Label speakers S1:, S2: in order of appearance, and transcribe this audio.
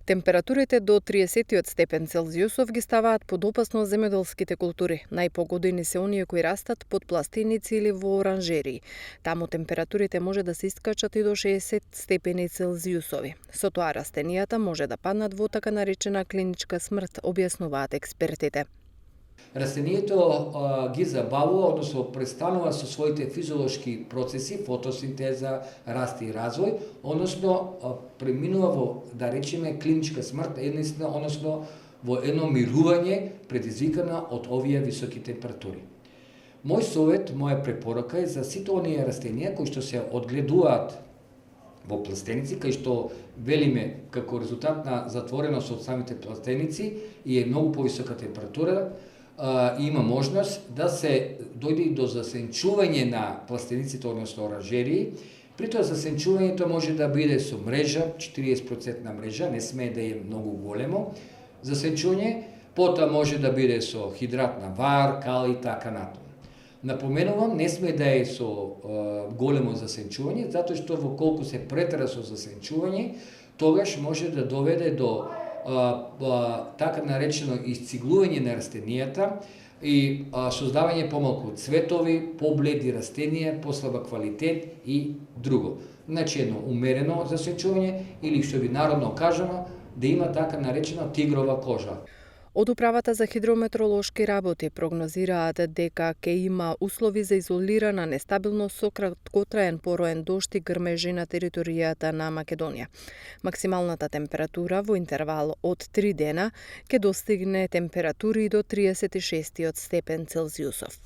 S1: Температурите до 30 степен Целзиусов ги ставаат под опасност земјоделските култури. Најпогодини се оние кои растат под пластиници или во оранжерии. Таму температурите може да се искачат и до 60 степени Целзиусови. Со тоа растенијата може да паднат во така наречена клиничка смрт, објаснуваат експертите.
S2: Растението ги забавува, односно престанува со своите физиолошки процеси, фотосинтеза, раст и развој, односно преминува во, да речеме, клиничка смрт, односно во едно мирување предизвикана од овие високи температури. Мој совет, моја препорака е за сите оние растенија кои што се одгледуваат во пластеници, кај што велиме како резултат на затвореност од самите пластеници и е многу повисока температура, има можност да се дојде до засенчување на пластениците, односно оранжерии. При тоа засенчувањето може да биде со мрежа, 40% мрежа, не смее да е многу големо засенчување, потоа може да биде со хидрат на вар, кал и така натаму. Напоменувам, не смее да е со големо засенчување, затоа што во колку се претера со засенчување, тогаш може да доведе до така наречено исциглување на растенијата и создавање помалку цветови, побледи растенија, послаба квалитет и друго. Значи едно умерено засенчување или што би народно кажано да има така наречена тигрова кожа.
S1: Од Управата за хидрометролошки работи прогнозираат дека ќе има услови за изолирана нестабилност со краткотраен пороен дожд и грмежи на територијата на Македонија. Максималната температура во интервал од 3 дена ќе достигне температури до 36 степен Целзиусов.